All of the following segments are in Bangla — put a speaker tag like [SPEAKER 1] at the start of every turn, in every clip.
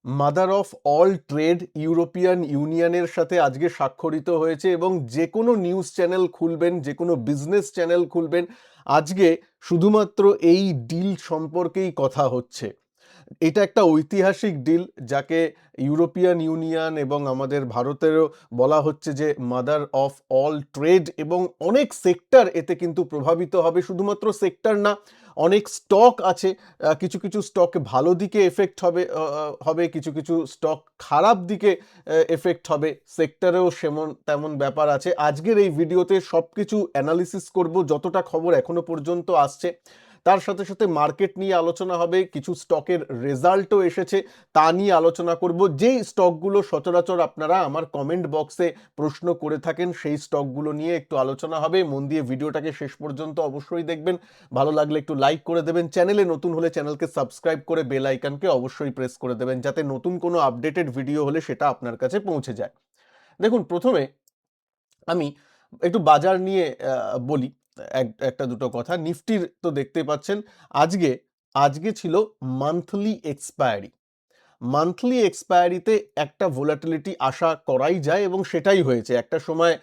[SPEAKER 1] Mother of all trade European ইউনিয়নের সাথে আজকে স্বাক্ষরিত হয়েছে এবং যে কোনো নিউজ চ্যানেল খুলবেন, যে কোনো বিজনেস চ্যানেল খুলবেন, আজকে শুধুমাত্র এই ডিল সম্পর্কেই কথা হচ্ছে। এটা একটা ঐতিহাসিক ডিল, যাকে ইউরোপিয়ান ইউনিয়ন এবং আমাদের ভারতেরও বলা হচ্ছে যে মাদার অফ অল ট্রেড, এবং অনেক সেক্টর এতে কিন্তু প্রভাবিত হবে। শুধুমাত্র সেক্টর না, অনেক স্টক আছে, কিছু কিছু স্টকে ভালো দিকে এফেক্ট হবে, কিছু কিছু স্টক খারাপ দিকে এফেক্ট হবে, সেক্টরেও সেমন তেমন ব্যাপার আছে। আজকের এই ভিডিওতে সব কিছু অ্যানালিসিস করব, যতটা খবর এখনো পর্যন্ত আসছে। তার সাথে সাথে মার্কেট নিয়ে আলোচনা হবে, কিছু স্টকের রেজাল্টও এসেছে, তা নিয়ে আলোচনা করব। যেই স্টকগুলো সচরাচর আপনারা আমার কমেন্ট বক্সে প্রশ্ন করে থাকেন, সেই স্টকগুলো নিয়ে একটু আলোচনা হবে। মন দিয়ে ভিডিওটাকে শেষ পর্যন্ত অবশ্যই দেখবেন। ভালো লাগলে একটু লাইক করে দেবেন, চ্যানেলে নতুন হলে চ্যানেলকে সাবস্ক্রাইব করে বেল আইকনকে অবশ্যই প্রেস করে দেবেন, যাতে নতুন কোনো আপডেটেড ভিডিও হলে সেটা আপনার কাছে পৌঁছে যায়। দেখুন, প্রথমে আমি একটু বাজার নিয়ে বলি একটা দুটো কথা। নিফটির তো দেখতেই পাচ্ছেন, আজকে আজকে ছিল মান্থলি এক্সপায়ারি। মান্থলি এক্সপায়ারিতে একটা ভোলাটিলিটি আশা করাই যায়, এবং সেটাই হয়েছে। একটা সময়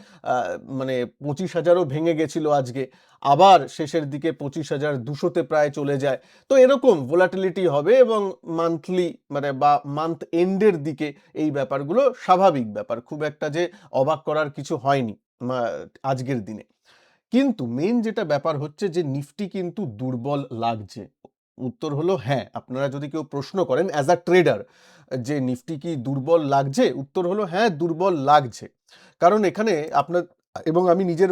[SPEAKER 1] মানে 25,000ও ভেঙে গেছিল আজকে, আবার শেষের দিকে 25,200-তে প্রায় চলে যায়। তো এরকম ভোলাটিলিটি হবে, এবং মান্থলি মানে বা মান্থ এন্ডের দিকে এই ব্যাপারগুলো স্বাভাবিক ব্যাপার, খুব একটা যে অবাক করার কিছু হয়নি আজকের দিনে। কিন্তু মেন যেটা ব্যাপার হচ্ছে যে নিফটি কিন্তু দুর্বল লাগছে। উত্তর হলো হ্যাঁ। আপনারা যদি কেউ প্রশ্ন করেন অ্যাজ আ ট্রেডার যে নিফটি কি দুর্বল লাগছে, উত্তর হলো হ্যাঁ, দুর্বল লাগছে। কারণ এখানে আপনার, এবং আমি নিজের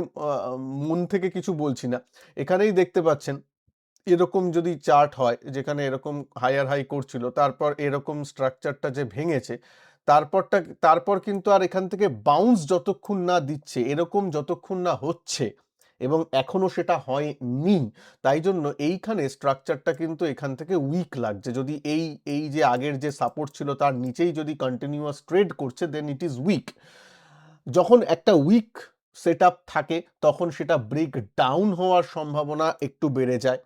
[SPEAKER 1] মন থেকে কিছু বলছি না, এখানেই দেখতে পাচ্ছেন এরকম যদি চার্ট হয়, যেখানে এরকম হায়ার হাই করছিল, তারপর এরকম স্ট্রাকচারটা যে ভেঙেছে, তারপর কিন্তু আর এখান থেকে বাউন্স যতক্ষণ না দিচ্ছে, এরকম যতক্ষণ না হচ্ছে, এবং এখনো সেটা হয়নি, তাই জন্য এইখানে স্ট্রাকচারটা কিন্তু এখান থেকে উইক লাগছে। যদি এই এই যে আগের যে সাপোর্ট ছিল তার নিচেই যদি কন্টিনিউয়াস ট্রেড করছে, দেন ইট ইজ উইক। যখন একটা উইক সেট আপ থাকে, তখন সেটা ব্রেক ডাউন হওয়ার সম্ভাবনা একটু বেড়ে যায়,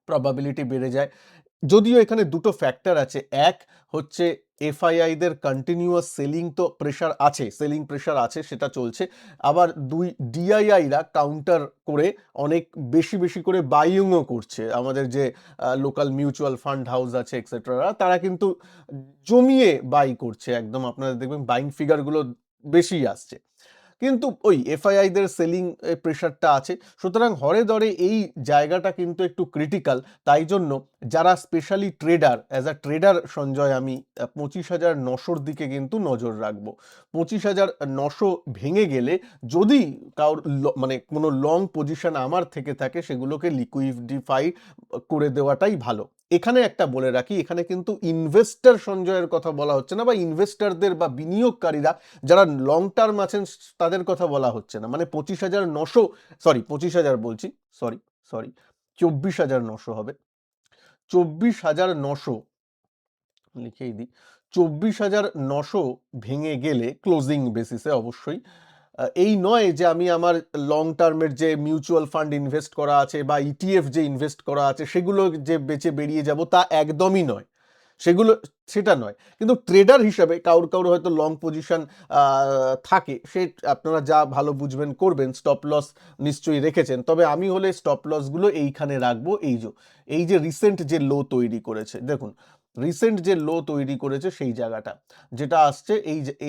[SPEAKER 1] প্রবাবিলিটি বেড়ে যায়। যদিও এখানে দুটো ফ্যাক্টর আছে। এক হচ্ছে এফআইআইদের কন্টিনিউয়াস সেলিং, তো প্রেশার আছে, সেলিং প্রেশার আছে, সেটা চলছে। আবার দুই, ডিআইআইরা কাউন্টার করে অনেক বেশি বেশি করে বাইংও করছে। আমাদের যে লোকাল মিউচুয়াল ফান্ড হাউস আছে এক্সেট্রা, তারা কিন্তু জমিয়ে বাই করছে, একদম আপনারা দেখবেন বাইং ফিগারগুলো বেশি আসছে। কিন্তু ওই এফআইআইদের সেলিং প্রেশারটা আছে। সুতরাং হরে দরে এই জায়গাটা কিন্তু একটু ক্রিটিক্যাল। তাই জন্য যারা specially trader, as a trader Sanjay, আমি 25,900-র দিকে কিন্তু নজর রাখবো। 25,900 ভেঙে গেলে, যদি কারোর মানে কোনো লং পজিশন আমার থেকে থাকে, সেগুলোকে লিকুইডিফাই করে দেওয়াটাই ভালো। এখানে একটা বলে রাখি, এখানে কিন্তু ইনভেস্টর সঞ্জয়ের কথা বলা হচ্ছে না, বা ইনভেস্টরদের বা বিনিয়োগকারীরা যারা লং টার্ম আছেন তাদের কথা বলা হচ্ছে না। মানে 25,900, সরি 25,000 বলছি, সরি সরি 24,900 হবে। 24,900 লিখেই দিই। 24,900 ভেঙে গেলে ক্লোজিং বেসিসে অবশ্যই, এই নয় যে আমি আমার লং টার্মের যে মিউচুয়াল ফান্ড ইনভেস্ট করা আছে বা ইটিএফ যে ইনভেস্ট করা আছে সেগুলো যে বেচে বেরিয়ে যাব, তা একদমই নয়। সেগুলো, সেটা নয়। কিন্তু ট্রেডার হিসাবে কারোর কারোর হয়তো লং পজিশন থাকে, সে আপনারা যা ভালো বুঝবেন করবেন, স্টপ লস নিশ্চয়ই রেখেছেন। তবে আমি হলে স্টপ লসগুলো এইখানে রাখবো। এই যে রিসেন্ট যে লো তৈরি করেছে, দেখুন রিসেন্ট যে লো তৈরি করেছে সেই জায়গাটা যেটা আসছে,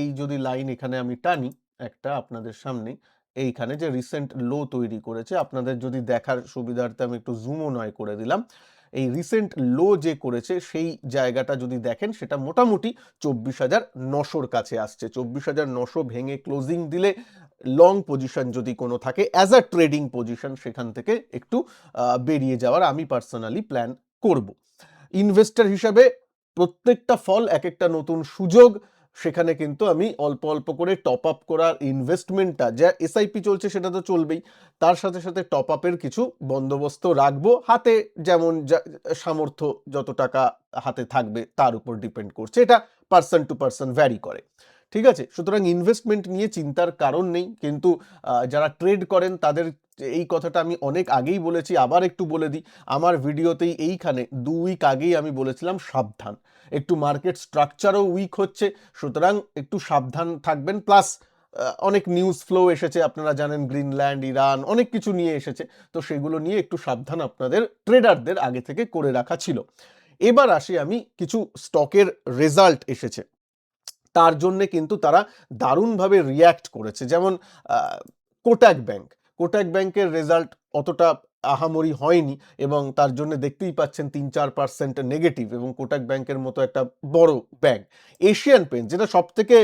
[SPEAKER 1] এই যদি লাইন এখানে আমি টানি একটা আপনাদের সামনে, এইখানে যে রিসেন্ট লো তৈরি করেছে, আপনাদের যদি দেখার সুবিধার্থে আমি একটু জুমও নয় করে দিলাম। এই রিসেন্ট লো যে করেছে সেই জায়গাটা যদি দেখেন, সেটা মোটামুটি 24,900-র কাছে আসছে। 24,900 ভেঙে ক্লোজিং দিলে লং পজিশন যদি কোনো থাকে অ্যাজ আ ট্রেডিং পজিশন, সেখান থেকে একটু বেরিয়ে যাওয়ার আমি পার্সোনালি প্ল্যান করব। ইনভেস্টর হিসাবে প্রত্যেকটা ফল এক একটা নতুন সুযোগ। সেখানে কিন্তু আমি অল্প অল্প করে টপ আপ করার ইনভেস্টমেন্টটা, যা এসআইপি চলছে সেটা তো চলবেই, তার সাথে সাথে টপ আপের কিছু বন্দোবস্ত রাখবো হাতে, যেমন সামর্থ্য যত টাকা হাতে থাকবে তার উপর ডিপেন্ড করছে, এটা পার্সন টু পার্সন ভ্যারি করে। ঠিক আছে, সুতরাং ইনভেস্টমেন্ট নিয়ে চিন্তার কারণ নেই। কিন্তু যারা ট্রেড করেন তাদের যে এই কথাটা আমি অনেক আগেই বলেছি, আবার একটু বলে দিই। আমার ভিডিওতেই এইখানে 2 উইক আগেই আমি বলেছিলাম সাবধান, একটু মার্কেট স্ট্রাকচারও উইক হচ্ছে, সুতরাং একটু সাবধান থাকবেন। প্লাস অনেক নিউজ ফ্লো এসেছে, আপনারা জানেন গ্রিনল্যান্ড, ইরান, অনেক কিছু নিয়ে এসেছে। তো সেগুলো নিয়ে একটু সাবধান আপনাদের ট্রেডারদের আগে থেকে করে রাখা ছিল। এবার আসি আমি, কিছু স্টকের রেজাল্ট এসেছে, তার জন্যে কিন্তু তারা দারুণভাবে রিয়্যাক্ট করেছে। যেমন কোটাক ব্যাংক, কোটাক ব্যাংকের রেজাল্ট অতটা আহামরি হয়নি এবং তার জন্য দেখতেই পাচ্ছেন 3-4% নেগেটিভ, এবং কোটাক ব্যাংকের মতো একটা বড় ব্যাংক। এশিয়ান পেন্টস, যেটা সব থেকে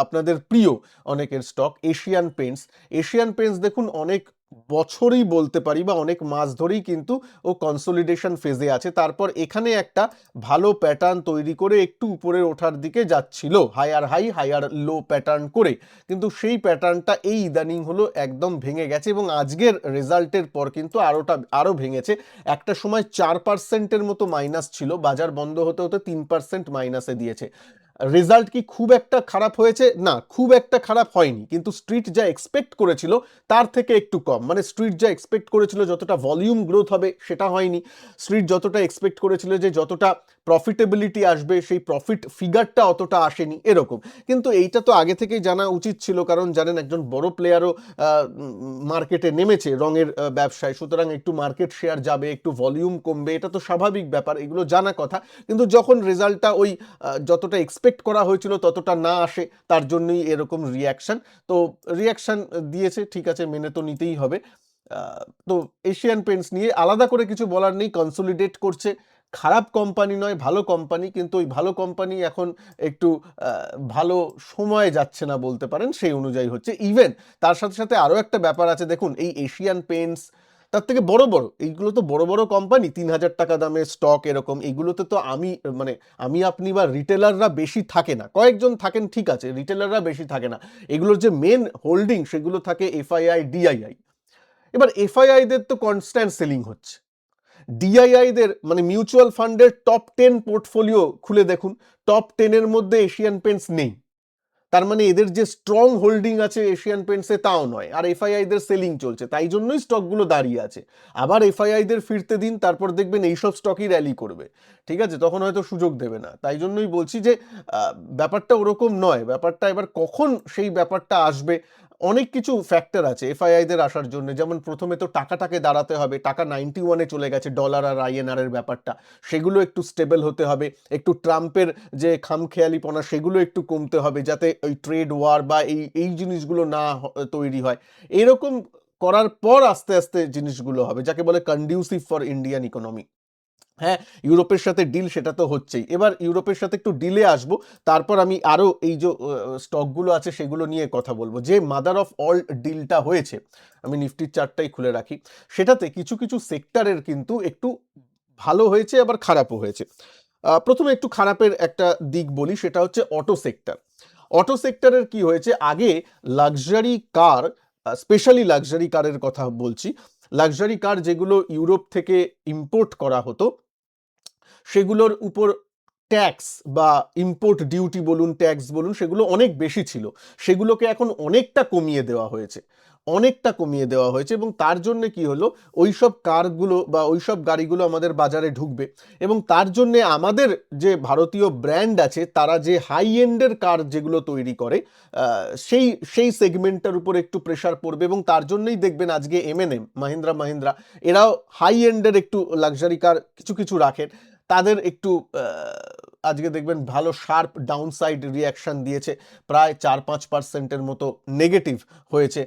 [SPEAKER 1] আপনাদের প্রিয় অনেকের stock, Asian paints, Asian paints দেখুন অনেক বছরই বলতে পারি বা অনেক মাস ধরেই কিন্তু ও কনসোলিডেশন ফেজে আছে। তারপর এখানে একটা ভালো প্যাটার্ন তৈরি করে একটু উপরে ওঠার দিকে যাচ্ছিল, higher high higher low pattern করে, কিন্তু সেই প্যাটার্নটা এই ইদানিং হলো একদম ভেঙে গেছে এবং আজকের রেজাল্টের পর কিন্তু আরো ভেঙেছে। একটা সময় 4%-এর মতো মাইনাস ছিল, বাজার বন্ধ হতে হতে 3% মাইনাসে দিয়েছে। রেজাল্ট কি খুব একটা খারাপ হয়েছে? না, খুব একটা খারাপ হয়নি, কিন্তু স্ট্রিট যা এক্সপেক্ট করেছিল তার থেকে একটু কম। মানে স্ট্রিট যা এক্সপেক্ট করেছিল যতটা ভলিউম গ্রোথ হবে সেটা হয়নি, স্ট্রিট যতটা এক্সপেক্ট করেছিল যে যতটা প্রফিটেবিলিটি আসবে সেই প্রফিট ফিগারটা অতটা আসেনি এরকম। কিন্তু এইটা তো আগে থেকেই জানা উচিত ছিল, কারণ জানেন একজন বড় প্লেয়ারও মার্কেটে নেমেছে রঙের ব্যবসায়, সুতরাং একটু মার্কেট শেয়ার যাবে, একটু ভলিউম কমবে, এটা তো স্বাভাবিক ব্যাপার, এগুলো জানা কথা। কিন্তু যখন রেজাল্টটা ওই যতটা এক্সপেক্ট করা হয়েছিল ততটা না আসে, তার জন্যই এরকম রিয়াকশন। তো রিয়াকশন দিয়েছে, ঠিক আছে, মেনে তো নিতেই হবে। তো এশিয়ান পেন্টস নিয়ে আলাদা করে কিছু বলার নেই, কনসোলিডেট করছে, খারাপ কোম্পানি নয়, ভালো কোম্পানি, কিন্তু ওই ভালো কোম্পানি এখন একটু ভালো সময় যাচ্ছে না বলতে পারেন, সেই অনুযায়ী হচ্ছে। ইভেন তার সাথে সাথে আরও একটা ব্যাপার আছে, দেখুন এই এশিয়ান পেন্টস, তার থেকে বড় বড় এইগুলো তো বড় বড় কোম্পানি, 3,000 টাকা দামের স্টক এরকম, এইগুলোতে তো মানে আমি আপনি বা রিটেলাররা বেশি থাকে না, কয়েকজন থাকেন ঠিক আছে, রিটেলাররা বেশি থাকে না, এগুলোর যে মেন হোল্ডিং সেগুলো থাকে এফআইআই, ডিআইআই। এবার এফআইআইদের তো কনস্ট্যান্ট সেলিং হচ্ছে, ডিআইআইদের মানে মিউচুয়াল ফান্ডের টপ 10 পোর্টফোলিও খুলে দেখুন, টপ 10-এর মধ্যে এশিয়ান পেন্টস নেই। তার মানে এদের যে স্ট্রং হোল্ডিং আছে এশিয়ান পেন্টসে তাও নয়, আর এফআইআইদের সেলিং চলছে, তাই জন্যই স্টকগুলো দাঁড়িয়ে আছে। আবার এফআইআইদের ফিরতে দিন, তারপর দেখবেন এইসব স্টকই র্যালি করবে, ঠিক আছে, তখন হয়তো সুযোগ দেবে না। তাই জন্যই বলছি যে ব্যাপারটা ওরকম নয়, ব্যাপারটা এবার কখন সেই ব্যাপারটা আসবে, অনেক কিছু ফ্যাক্টর আছে এফআইআইদের আসার জন্য। যেমন প্রথমে তো টাকাটাকে দাঁড়াতে হবে, টাকা 91-এ চলে গেছে, ডলার আর আইএনআর এর ব্যাপারটা, সেগুলো একটু স্টেবল হতে হবে, একটু ট্রাম্পের যে খামখেয়ালিপনা সেগুলো একটু কমতে হবে, যাতে ওই ট্রেড ওয়ার বা এই জিনিসগুলো না তৈরি হয়। এরকম করার পর আস্তে আস্তে জিনিসগুলো হবে, যাকে বলে কন্ডিউসিভ ফর ইন্ডিয়ান ইকোনমি। হ্যাঁ, ইউরোপের সাথে ডিল সেটা তো হচ্ছেই, এবার ইউরোপের সাথে একটু ডিলে আসবো, তারপর আমি আরো এই যে স্টকগুলো আছে সেগুলো নিয়ে কথা বলবো। যে মাদার অফ অল ডিলটা হয়েছে, আমি নিফটির চার্টটাই খুলে রাখি, সেটাতে কিছু কিছু সেক্টরের কিন্তু একটু ভালো হয়েছে আবার খারাপও হয়েছে। প্রথমে একটু খারাপের একটা দিক বলি, সেটা হচ্ছে অটো সেক্টর। অটো সেক্টরের কি হয়েছে, আগে লাক্সারি কার, স্পেশালি লাক্সারি কারের কথা বলছি, লাক্সারি কার যেগুলো ইউরোপ থেকে ইম্পোর্ট করা হতো সেগুলোর উপর ট্যাক্স বা ইম্পোর্ট ডিউটি বলুন, ট্যাক্স বলুন, সেগুলো অনেক বেশি ছিল, সেগুলোকে এখন অনেকটা কমিয়ে দেওয়া হয়েছে, অনেকটা কমিয়ে দেওয়া হয়েছে। এবং তার জন্য কি হলো, ওইসব কারগুলো বা ওইসব গাড়িগুলো আমাদের বাজারে ঢুকবে, এবং তার জন্য আমাদের যে ভারতীয় ব্র্যান্ড আছে তারা যে হাই এন্ডের কার যেগুলো তৈরি করে, সেই সেই সেগমেন্টটার উপর একটু প্রেশার পড়বে, এবং তার জন্যই দেখবেন আজকে এমএনএম, মাহিন্দ্রা এরাও হাই এন্ডের একটু লাক্সারি কার কিছু কিছু রাখেন, তাদের একটু আজকে দেখবেন ভালো শার্প ডাউনসাইড রিয়াকশন দিয়েছে, প্রায় 4-5%-এর মতো নেগেটিভ হয়েছে।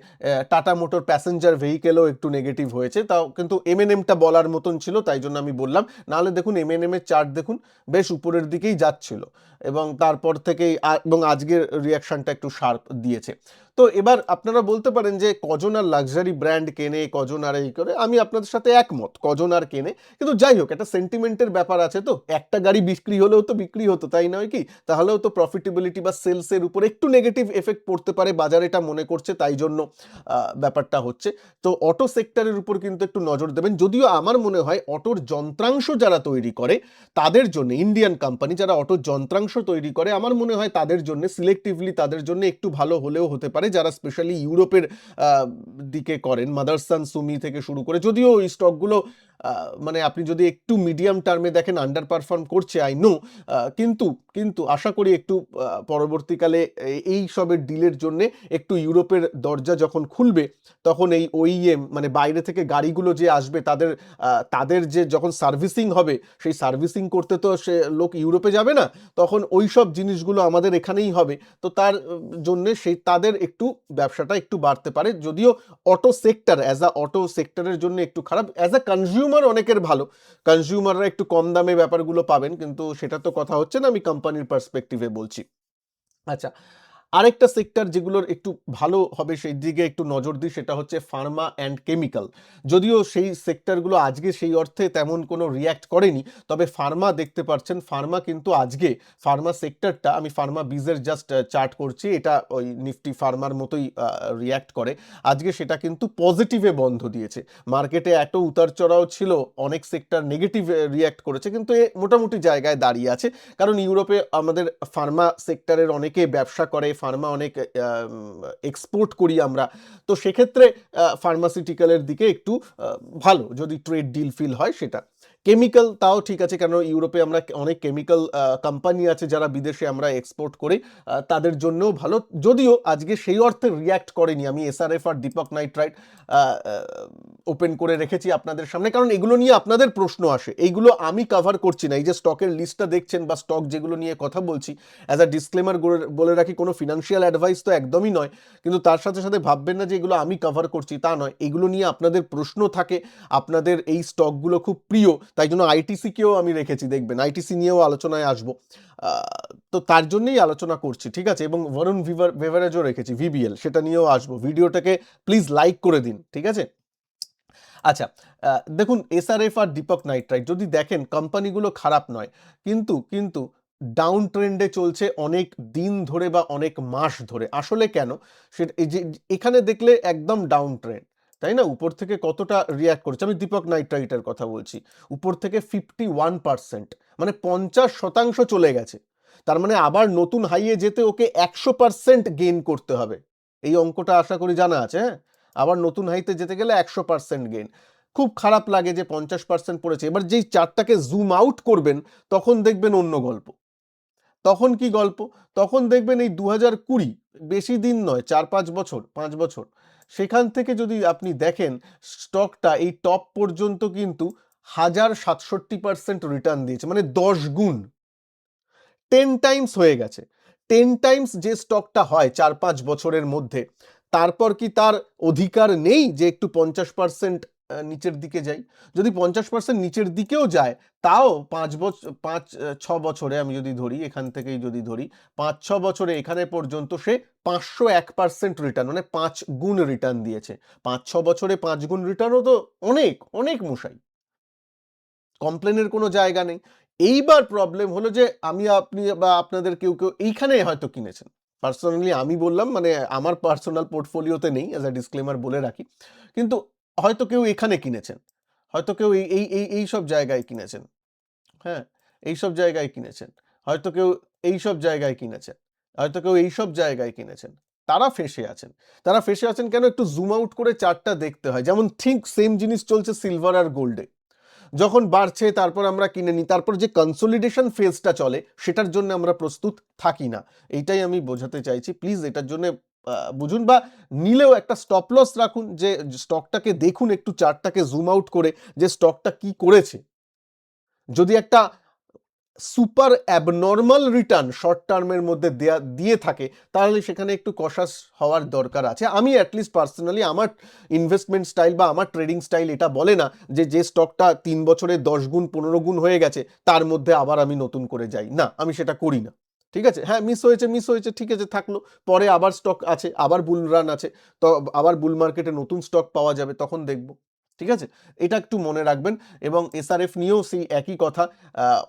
[SPEAKER 1] টাটা মোটর প্যাসেঞ্জার ভেহিকেলও একটু নেগেটিভ হয়েছে, তাও কিন্তু এমএনএমটা বলার মতন ছিল, তাই জন্য আমি বললাম। নাহলে দেখুন এমএনএম এর চার্ট দেখুন, বেশ উপরের দিকেই যাচ্ছিল, এবং তারপর থেকেই এবং আজকের রিয়াকশনটা একটু শার্প দিয়েছে। তো এবার আপনারা বলতে পারেন যে কজন আর লাক্সারি ব্র্যান্ড কেনে, কজন আর এই করে, আমি আপনাদের সাথে একমত, কজন আর কেনে, কিন্তু যাই হোক একটা সেন্টিমেন্টের ব্যাপার আছে, তো একটা গাড়ি বিক্রি হলেও তো বিক্রি হতো, তাই নয় কি, তাহলেও তো প্রফিটেবিলিটি বা সেলসের উপর একটু নেগেটিভ এফেক্ট পড়তে পারে, বাজার এটা মনে করছে, তাই জন্য ব্যাপারটা হচ্ছে। তো অটো সেক্টরের উপর কিন্তু একটু নজর দেবেন, যদিও আমার মনে হয় অটোর যন্ত্রাংশ যারা তৈরি করে তাদের জন্য, ইন্ডিয়ান কোম্পানি যারা অটো যন্ত্রাংশ তৈরি করে, আমার মনে হয় তাদের জন্য সিলেক্টিভলি, তাদের জন্য একটু ভালো হলেও হতে পারে, পারে, যারা স্পেশালি ইউরোপের দিকে করেন, মাদারসান সুমি থেকে শুরু করে, যদিও এই স্টকগুলো মানে আপনি যদি একটু মিডিয়াম টার্মে দেখেন আন্ডার পারফর্ম করছে, আই নো, কিন্তু কিন্তু আশা করি একটু পরবর্তীকালে এই সবের ডিলের জন্য একটু ইউরোপের দরজা যখন খুলবে, তখন এই ওইএম মানে বাইরে থেকে গাড়িগুলো যে আসবে তাদের তাদের যে যখন সার্ভিসিং হবে, সেই সার্ভিসিং করতে তো সে লোক ইউরোপে যাবে না, তখন ওই সব জিনিসগুলো আমাদের এখানেই হবে। তো তার জন্যে সেই তাদের একটু ব্যবসাটা একটু বাড়তে পারে, যদিও auto sector as a auto সেক্টরের জন্য একটু খারাপ, অ্যাজ আ কনজিউমার অনেকের ভালো, কনজিউমাররা একটু কম দামে ব্যাপারগুলো পাবেন, কিন্তু সেটা তো কথা হচ্ছে না, আমি কোম্পানির পার্সপেক্টিভে বলছি। আচ্ছা, আরেকটা সেক্টর যেগুলোর একটু ভালো হবে সেই দিকে একটু নজর দিই, সেটা হচ্ছে ফার্মা অ্যান্ড কেমিক্যাল। যদিও সেই সেক্টরগুলো আজকে সেই অর্থে তেমন কোনো রিয়্যাক্ট করেনি, তবে ফার্মা দেখতে পাচ্ছেন, ফার্মা কিন্তু আজকে ফার্মা সেক্টরটা, আমি ফার্মা বিজের জাস্ট চার্ট করছি, এটা ওই নিফটি ফার্মার মতোই রিয়্যাক্ট করে, আজকে সেটা কিন্তু পজিটিভে বন্ধ দিয়েছে। মার্কেটে এত উতার চড়াও ছিল, অনেক সেক্টর নেগেটিভ রিয়্যাক্ট করেছে, কিন্তু এ মোটামুটি জায়গায় দাঁড়িয়ে আছে, কারণ ইউরোপে আমাদের ফার্মা সেক্টরের অনেকে ব্যবসা করে, ফার্মা অনেক এক্সপোর্ট করি আমরা, তো সেক্ষেত্রে ফার্মাসিউটিক্যালের দিকে একটু ভালো, যদি ট্রেড ডিল ফিল হয় সেটা। কেমিক্যাল তাও ঠিক আছে, কারণ ইউরোপে আমরা অনেক কেমিক্যাল কোম্পানি আছে যারা বিদেশে আমরা এক্সপোর্ট করি, তাদের জন্যও ভালো, যদিও আজকে সেই অর্থে রিয়্যাক্ট করেনি। আমি এসআরএফ আর দীপক নাইট্রাইট ওপেন করে রেখেছি আপনাদের সামনে, কারণ এগুলো নিয়ে আপনাদের প্রশ্ন আসে, এইগুলো আমি কভার করছি না। এই যে স্টকের লিস্টটা দেখছেন বা স্টক যেগুলো নিয়ে কথা বলছি, অ্যাজ আ ডিসক্লেমার বলে রাখি, কোনো ফিনান্সিয়াল অ্যাডভাইস তো একদমই নয়, কিন্তু তার সাথে সাথে ভাববেন না যে এগুলো আমি কভার করছি, তা নয়। এগুলো নিয়ে আপনাদের প্রশ্ন থাকে, আপনাদের এই স্টকগুলো খুব প্রিয়, তাই জন্য আইটিসিকেও আমি রেখেছি, দেখবেন আইটিসি নিয়েও আলোচনায় আসবো, তো তার জন্যই আলোচনা করছি, ঠিক আছে। এবং বরুণ বেভারেজও রেখেছি, ভিবিএল, সেটা নিয়েও আসবো। ভিডিওটাকে প্লিজ লাইক করে দিন, ঠিক আছে। আচ্ছা, দেখুন এসআরএফ আর দীপক নাইট্রাইট যদি দেখেন, কোম্পানিগুলো খারাপ নয়, কিন্তু কিন্তু ডাউন ট্রেন্ডে চলছে অনেক দিন ধরে বা অনেক মাস ধরে। আসলে কেন, সেটা এই যে এখানে দেখলে একদম ডাউন ট্রেন্ড, তাই না? উপর থেকে কতটা রিয়্যাক্ট করছে, আমি দীপক নাইট্রাইটের কথা বলছি, উপর থেকে 51%, মানে 50% চলে গেছে। তার মানে আবার নতুন হাইয়ে যেতে ওকে 100% গেইন করতে হবে। এই অঙ্কটা আশা করি জানা আছে, হ্যাঁ? আবার নতুন হাইতে যেতে গেলে 100% গেইন। খুব খারাপ লাগে যে 50% পড়েছে। এবার যেই চার্টটাকে জুম আউট করবেন, তখন দেখবেন অন্য গল্প। তখন কি গল্প? তখন দেখবেন এই 2020, বেশি দিন নয়, 4-5 বছর, 5 বছর, সেখান থেকে যদি আপনি দেখেন, স্টকটা এই টপ পর্যন্ত কিন্তু 1067% রিটার্ন দিয়েছে, মানে 10 গুণ, 10 টাইমস হয়ে গেছে। 10 টাইমস যে স্টকটা হয় 4-5 বছরের মধ্যে, তারপর কি তার অধিকার নেই যে একটু 50% নিচের দিকে যাই? যদি 50% নিচের দিকেও যায়, তাও 5-6 বছরে আমি যদি ধরি, এখান থেকেই যদি ধরি, 5-6 বছরে এখানে পর্যন্ত সে 501% রিটার্ন, মানে 5 গুণ রিটার্ন দিয়েছে। 5-6 বছরে 5 গুণ রিটার্নও তো অনেক, অনেক মশাই। কমপ্লেনের কোনো জায়গা নেই। এইবার প্রবলেম হলো যে আমি, আপনি বা আপনাদের কেউ এইখানে হয়তো কিনেছেন। পার্সোনালি আমি বললাম, মানে আমার পার্সোনাল পোর্টফোলিওতে নেই, অ্যাজ আ ডিসক্লেমার বলে রাখি। কিন্তু হয়তো কেউ এখানে কিনেছেন। হয়তো কেউ এই সব জায়গায় কিনেছেন। হ্যাঁ? এইসব জায়গায় কিনেছেন। হয়তো কেউ এইসব জায়গায় কিনেছেন। হয়তো কেউ এইসব জায়গায় কিনেছেন। তারা ফেঁসে আছেন। তারা ফেঁসে আছেন কেন? একটু জুম আউট করে চার্টটা দেখতে হয়। যেমন ঠিক সেম জিনিস চলছে সিলভার আর গোল্ডে। যখন বাড়ছে তারপর আমরা কিনে নিই, তারপর যে কনসলিডেশন ফেজটা চলে সেটার জন্য আমরা প্রস্তুত থাকি না। এইটাই আমি বোঝাতে চাইছি। প্লিজ এটার জন্য বুঝুন, বা নিলেও একটা স্টপ লস রাখুন, যে স্টকটাকে দেখুন একটু, চার্টটাকে জুম আউট করে, যে স্টকটা কি করেছে। যদি একটা সুপার অ্যাবনর্মাল রিটার্ন শর্ট টার্মের মধ্যে দিয়ে থাকে, তাহলে সেখানে একটু কশাস হওয়ার দরকার আছে। আমি অ্যাটলিস্ট পার্সোনালি আমার ইনভেস্টমেন্ট স্টাইল বা আমার ট্রেডিং স্টাইল এটা বলে না যে স্টকটা 3 বছরে 10 গুণ 15 গুণ হয়ে গেছে তার মধ্যে আবার আমি নতুন করে যাই, না, আমি সেটা করি না। ঠিক আছে, হ্যাঁ, মিস হয়েছে, ঠিক আছে, থাকলো, পরে আবার স্টক আছে, আবার বুল রান আছে, তো আবার বুল মার্কেটে নতুন স্টক পাওয়া যাবে, তখন দেখবো। ঠিক আছে, এটা একটু মনে রাখবেন। এবং এসআরএফ নিয়েও সেই একই কথা,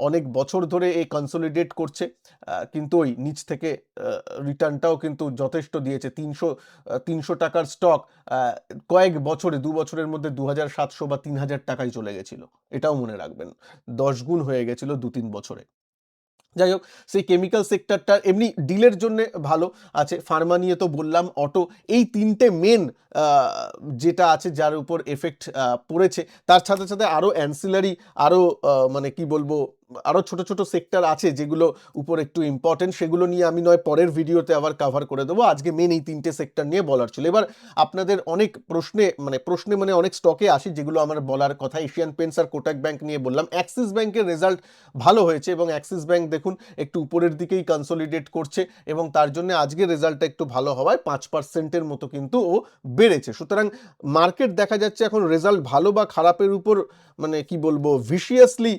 [SPEAKER 1] অনেক বছর ধরে এই কনসলিডেট করছে, কিন্তু ওই নিচ থেকে রিটার্নটাও কিন্তু যথেষ্ট দিয়েছে। 300 টাকার স্টক কয়েক বছরে, 2 বছরের মধ্যে 2700 বা 3000 টাকায় চলে গেছিল, এটাও মনে রাখবেন। 10 গুণ হয়ে গেছিল 2-3 বছরে। যাই হোক, সেই কেমিক্যাল সেক্টরটা এমনি ডিলের জন্য ভালো আছে। ফার্মা নিয়ে তো বললাম, অটো, এই তিনটে মেন যেটা আছে যার উপর এফেক্ট পড়েছে। তার সাথে সাথে আরও অ্যান্সিলারি, আরও মানে কি বলবো, আরও ছোট ছোট সেক্টর আছে যেগুলো উপর একটু ইম্পর্টেন্ট, সেগুলো নিয়ে আমি নয় পরের ভিডিওতে আবার কভার করে দেবো। আজকে মেন এই তিনটে সেক্টর নিয়ে বলার ছিল। এবার আপনাদের অনেক প্রশ্নে মানে অনেক স্টকে আসি যেগুলো আমার বলার কথা। এশিয়ান পেন্টস আর কোটাক ব্যাংক নিয়ে বললাম। অ্যাক্সিস ব্যাংকের রেজাল্ট ভালো হয়েছে এবং অ্যাক্সিস ব্যাংক দেখুন একটু উপরের দিকেই কনসলিডেট করছে এবং তার জন্য আজকের রেজাল্টটা একটু ভালো হওয়ায় 5%-এর মতো কিন্তু ও বেড়েছে। সুতরাং মার্কেট দেখা যাচ্ছে এখন রেজাল্ট ভালো বা খারাপের উপর মানে কি বলবো ভিশিয়াসলি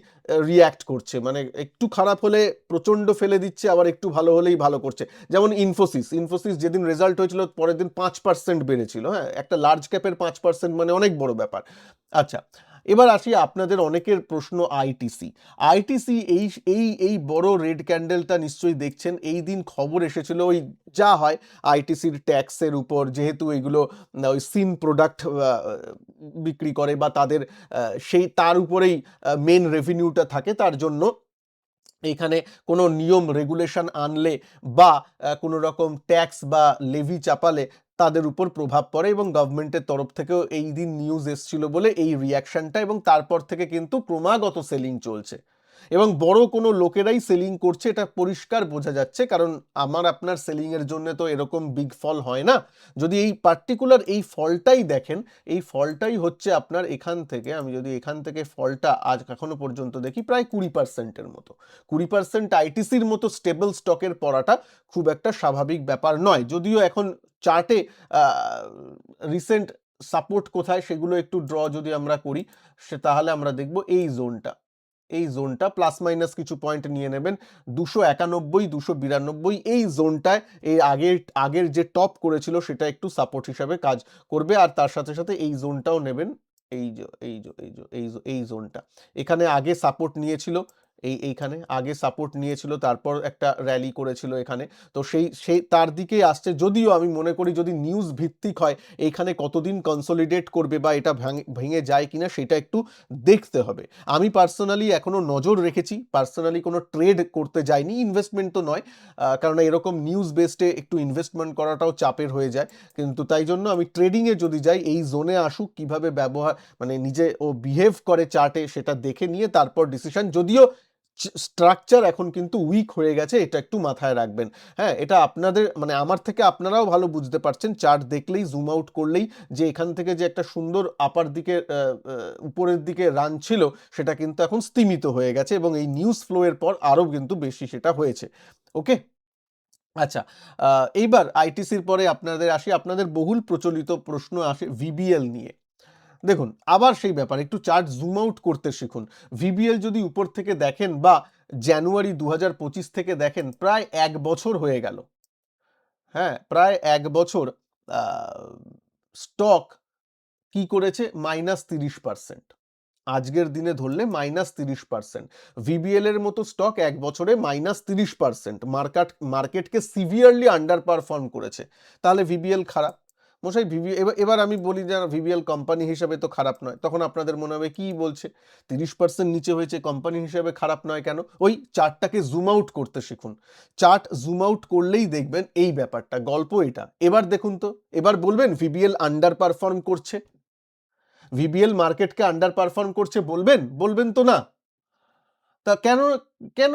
[SPEAKER 1] রিয়্যাক্ট করছে। মানে একটু খারাপ হলে প্রচণ্ড ফেলে দিচ্ছে, আবার একটু ভালো হলেই ভালো করছে। যেমন ইনফোসিস যেদিন রেজাল্ট হয়েছিল পরের দিন 5% বেড়েছিল। হ্যাঁ, একটা লার্জ ক্যাপের 5% মানে অনেক বড় ব্যাপার। আচ্ছা, এবার আসি আপনাদের অনেকের প্রশ্ন আইটিসি এই এই এই বড় রেড ক্যান্ডেলটা নিশ্চয়ই দেখছেন। এই দিন খবর এসেছিল ওই যা হয় আইটিসির ট্যাক্সের উপর, যেহেতু এগুলো ওই সিন প্রোডাক্ট বিক্রি করে বা তাদের সেই তার উপরেই মেন রেভিনিউটা থাকে, তার জন্য এখানে কোনো নিয়ম রেগুলেশন আনলে বা কোনো রকম ট্যাক্স বা লেভি চাপালে তাদের উপর প্রভাব পড়ে এবং গভর্নমেন্টের তরফ থেকেও এই দিন নিউজ এসছিল বলে এই রিয়াকশনটা, এবং তারপর থেকে কিন্তু ক্রমাগত সেলিং চলছে এবং বড় কোনো লোকেরাই সেলিং করছে, এটা পরিষ্কার বোঝা যাচ্ছে। কারণ আমার আপনার সেলিং এর জন্য তো এরকম বিগ ফল হয় না। যদি এই পার্টিকুলার এই ফলটাই দেখেন, এই ফলটাই হচ্ছে আপনার এখান থেকে, আমি যদি এখান থেকে ফলটা আজ এখনো পর্যন্ত দেখি প্রায় 20%-এর মতো। 20% আইটিসির মতো স্টেবল স্টকের পড়াটা খুব একটা স্বাভাবিক ব্যাপার নয়। যদিও এখন চার্টে রিসেন্ট সাপোর্ট কোথায় সেগুলো একটু ড্র যদি আমরা করি, তাহলে আমরা দেখব এই জোনটা প্লাস মাইনাস কিছু পয়েন্ট নিয়ে নেবেন, 291 292 এই জোনটায় এই আগের যে টপ করেছিল সেটা একটু সাপোর্ট হিসাবে কাজ করবে। আর তার সাথে সাথে এই জোনটাও নেবেন, এই জোনটা এখানে আগে সাপোর্ট নিয়েছিল, এইখানে আগে সাপোর্ট নিয়েছিল, তারপর একটা র্যালি করেছিল এখানে। তো সেই তার দিকেই আসছে। যদিও আমি মনে করি যদি নিউজ ভিত্তিক হয় এইখানে কতদিন কনসলিডেট করবে বা এটা ভেঙে যায় কিনা সেটা একটু দেখতে হবে। আমি পার্সোনালি এখনো নজর রেখেছি, পার্সোনালি কোনো ট্রেড করতে যাইনি, ইনভেস্টমেন্ট তো নয়, কারণ এরকম নিউজ বেসডে একটু ইনভেস্টমেন্ট করাটাও চাপের হয়ে যায়। কিন্তু তাই জন্য আমি ট্রেডিংয়ে যদি যাই এই জোনে আসুক, কিভাবে ব্যবহার মানে নিজে ও বিহেভ করে চার্টে সেটা দেখে নিয়ে তারপর ডিসিশন। যদিও স্ট্রাকচার এখন কিন্তু উইক হয়ে গেছে, এটা একটু মাথায় রাখবেন। হ্যাঁ, এটা আপনাদের মানে আমার থেকে আপনারাও ভালো বুঝতে পারছেন চার্ট দেখলেই, জুম আউট করলেই, যে এখান থেকে যে একটা সুন্দর আপার দিকে উপরের দিকে রান ছিল সেটা কিন্তু এখন স্তিমিত হয়ে গেছে এবং এই নিউজ ফ্লো এর পর আরও কিন্তু বেশি সেটা হয়েছে। ওকে, আচ্ছা, এইবার আইটিসির পরে আপনাদের আসি, আপনাদের বহুল প্রচলিত প্রশ্ন আসে ভিবিএল নিয়ে। দেখুন আবার সেই ব্যাপার, একটু চার্ট জুম আউট করতে শিখুন। ভিবিএল যদি উপর থেকে দেখেন বা জানুয়ারি 2025 থেকে দেখেন, প্রায় 1 বছর হয়ে গেল। হ্যাঁ, প্রায় 1 বছর স্টক কি করেছে, -30%। আজকের দিনে ধরলে -30%। ভিবিএল এর মতো স্টক 1 বছরে -30%, মার্কেটকে সিভিয়ারলি আন্ডার পারফর্ম করেছে। তাহলে ভিবিএল খারাপ? মশাই এবার আমি বলি যে ভিবিএল কোম্পানি হিসাবে তো খারাপ নয়, তখন আপনাদের মনে হবে কি বলছে, 30% নিচে হয়েছে, কোম্পানি হিসাবে খারাপ নয় কেন? ওই চার্টটাকে জুম আউট করতে শিখুন। চার্ট জুম আউট করলেই দেখবেন এই ব্যাপারটা, গল্প এটা। এবার দেখুন তো, এবার বলবেন ভিবিএল আন্ডার পারফর্ম করছে, ভিবিএল মার্কেটকে আন্ডার পারফর্ম করছে বলবেন? বলবেন তো না। তা কেন কেন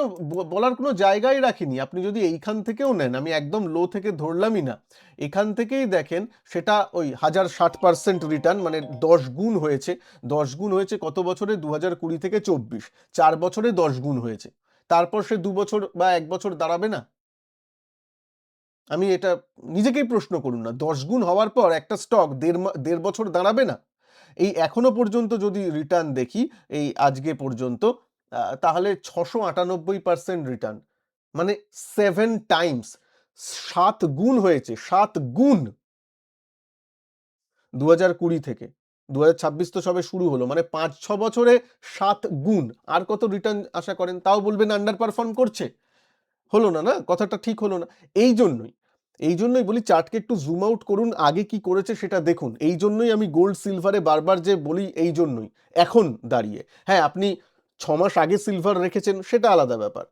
[SPEAKER 1] বলার কোনো জায়গাই রাখিনি। আপনি যদি এইখান থেকেও নেন, আমি একদম লো থেকে ধরলামই না, এখান থেকেই দেখেন সেটা ওই 1060% রিটার্ন, মানে 10 গুণ হয়েছে। 10 গুণ হয়েছে কত বছরে? 2020 থেকে 24, 4 বছরে 10 গুণ হয়েছে। তারপর সে 2 বছর বা 1 বছর দাঁড়াবে না? আমি এটা নিজেকেই প্রশ্ন করুন না, 10 গুণ হওয়ার পর একটা স্টক দেড় বছর দাঁড়াবে না? এই এখনো পর্যন্ত যদি রিটার্ন দেখি এই আজকে পর্যন্ত, তাহলে 698% রিটার্ন, মানে 7 টাইমস, 7 গুণ হয়েছে, 7 গুণ 2020 থেকে। 2026 তো সবে শুরু হলো, মানে 5-6 বছরে 7 গুণ। আর কত রিটার্ন আশা করেন? তাও বলবেন আন্ডার পারফর্ম করছে? হলো না, না কথাটা ঠিক হলো না। এই জন্যই এই জন্যই বলি চার্টকে একটু জুম আউট করুন, আগে কি করেছে সেটা দেখুন। এই জন্যই আমি গোল্ড সিলভারে বারবার যে বলি, এই জন্যই এখন দাঁড়িয়ে। হ্যাঁ, আপনি 6 মাস আগে সিলভার রেখেছেন সেটা আলাদা ব্যাপার,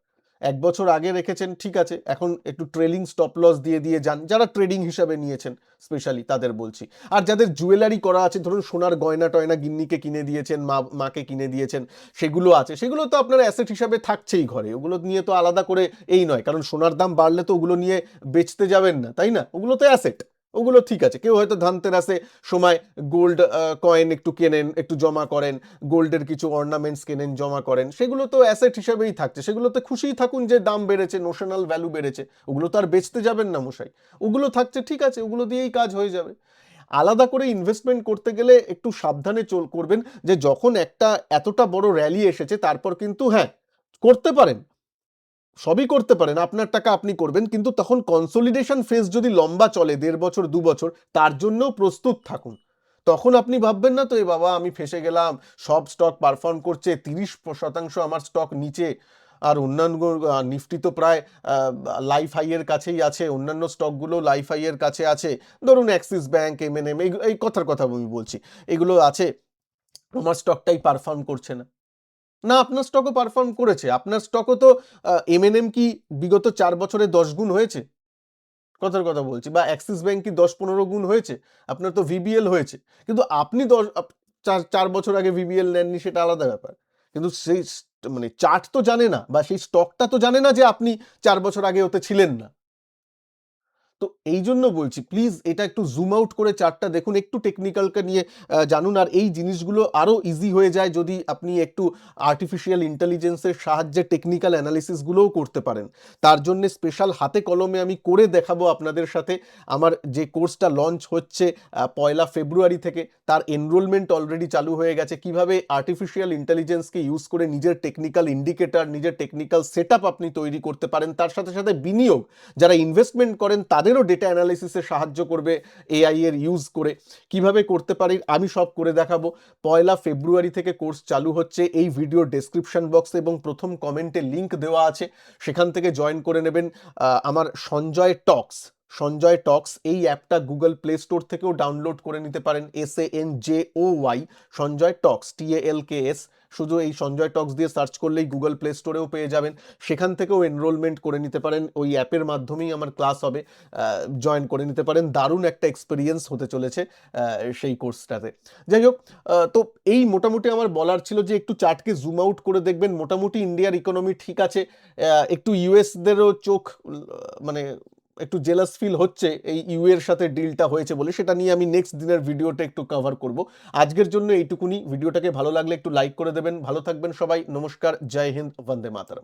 [SPEAKER 1] এক বছর আগে রেখেছেন ঠিক আছে, এখন একটু ট্রেলিং স্টপ লস দিয়ে দিয়ে যান, যারা ট্রেডিং হিসাবে নিয়েছেন স্পেশালি তাদের বলছি। আর যাদের জুয়েলারি করা আছে, ধরুন সোনার গয়না টয়না গিন্নিকে কিনে দিয়েছেন, মাকে কিনে দিয়েছেন, সেগুলো আছে, সেগুলো তো আপনার অ্যাসেট হিসাবে থাকছেই ঘরে, ওগুলো নিয়ে তো আলাদা করে এই নয়, কারণ সোনার দাম বাড়লে তো ওগুলো নিয়ে বেচতে যাবেন না, তাই না? ওগুলো তো অ্যাসেট, ওগুলো ঠিক আছে। কেউ হয়তো ধানতেরাসে সময় গোল্ড কয়েন একটু কেনেন, একটু জমা করেন, গোল্ডের কিছু অর্নামেন্টস কেনেন, জমা করেন, সেগুলো তো অ্যাসেট হিসেবেই থাকছে, সেগুলোতে খুশিই থাকুন যে দাম বেড়েছে, নোশনাল ভ্যালু বেড়েছে, ওগুলো তো আর বেচতে যাবেন না মশাই, ওগুলো থাকছে ঠিক আছে, ওগুলো দিয়েই কাজ হয়ে যাবে। আলাদা করে ইনভেস্টমেন্ট করতে গেলে একটু সাবধানে করবেন, যে যখন একটা এতটা বড় র্যালি এসেছে তারপর কিন্তু হ্যাঁ করতে পারেন, সবই করতে পারেন, আপনার টাকা আপনি করবেন, কিন্তু তখন কনসোলিডেশন ফেজ যদি লম্বা চলে 1.5 বছর 2 বছর, তার জন্যও প্রস্তুত থাকুন। তখন আপনি ভাববেন না তো এ বাবা আমি ফেসে গেলাম, সব স্টক পারফর্ম করছে, 30% আমার স্টক নিচে, আর অন্যান্য নিফটি তো প্রায় লাইফ হাই এর কাছেই আছে, অন্যান্য স্টকগুলো লাইফ হাই এর কাছে আছে, ধরুন অ্যাক্সিস ব্যাংক, এমএনএম, এই কথার কথা আমি বলছি, এগুলো আছে, আমার স্টকটাই পারফর্ম করছে না। না, আপনার স্টকও পারফর্ম করেছে, আপনার স্টকও তো এমএনএম কি বিগত 4 বছরে 10 গুণ হয়েছে, কথার কথা বলছি, বা অ্যাক্সিস ব্যাংক কি 10-15 গুণ হয়েছে, আপনার তো ভিবিএল হয়েছে, কিন্তু আপনি 4 বছর আগে ভিবিএল নেননি, সেটা আলাদা ব্যাপার, কিন্তু সেই মানে চার্ট তো জানে না, বা সেই স্টকটা তো জানে না যে আপনি 4 বছর আগে ওতে ছিলেন না। তো এই জন্য বলছি প্লিজ এটা একটু জুম আউট করে চার্টটা দেখুন, একটু টেকনিক্যালকে নিয়ে জানুন, আর এই জিনিসগুলো আরো ইজি হয়ে যায় যদি আপনি একটু আর্টিফিশিয়াল ইন্টেলিজেন্সের সাহায্যে টেকনিক্যাল অ্যানালিসিসগুলোও করতে পারেন। তার জন্য স্পেশাল হাতে কলমে আমি করে দেখাবো আপনাদের সাথে। আমার যে কোর্সটা লঞ্চ হচ্ছে 1 ফেব্রুয়ারি থেকে, তার এনরোলমেন্ট অলরেডি চালু হয়ে গেছে, কিভাবে আর্টিফিশিয়াল ইন্টেলিজেন্সকে ইউজ করে নিজের টেকনিক্যাল ইন্ডিকেটর, নিজের টেকনিক্যাল সেট আপনি তৈরি করতে পারেন, তার সাথে সাথে বিনিয়োগ, যারা ইনভেস্টমেন্ট করেন তাদেরও ডেটা অ্যানালিসিসে সাহায্য করবে এআই এর ইউজ করে, কিভাবে করতে পারি আমি সব করে দেখাবো। 1 ফেব্রুয়ারি থেকে কোর্স চালু হচ্ছে, এই ভিডিও ডেসক্রিপশন বক্সে এবং প্রথম কমেন্টে লিংক দেওয়া আছে, সেখান থেকে জয়েন করে নেবেন। আমার সঞ্জয় টক্স এই অ্যাপটা গুগল প্লে স্টোর থেকেও ডাউনলোড করে নিতে পারেন, SANJOY, সঞ্জয় টক্স, TALKS, শুধু এই সঞ্জয় টক্স দিয়ে সার্চ করলেই গুগল প্লে স্টোরেও পেয়ে যাবেন, সেখান থেকেও এনরোলমেন্ট করে নিতে পারেন, ওই অ্যাপের মাধ্যমেই আমার ক্লাস হবে, জয়েন করে নিতে পারেন, দারুণ একটা এক্সপিরিয়েন্স হতে চলেছে সেই কোর্সটাতে। যাই হোক, তো এই মোটামুটি আমার বলার ছিল, যে একটু চার্টকে জুম আউট করে দেখবেন, মোটামুটি ইন্ডিয়ার ইকোনমি ঠিক আছে, একটু ইউএসদেরও চোখ মানে একটু জেলাস ফিল হচ্ছে এই ইউ এর সাথে ডিলটা হয়েছে বলে, সেটা নিয়ে আমি নেক্সট দিনের ভিডিওটা একটু কভার করব। আজকের জন্য এইটুকুনি, ভিডিওটাকে ভালো লাগলে একটু লাইক করে দেবেন, ভালো থাকবেন সবাই, নমস্কার, জয় হিন্দ, বন্দে মাতরম।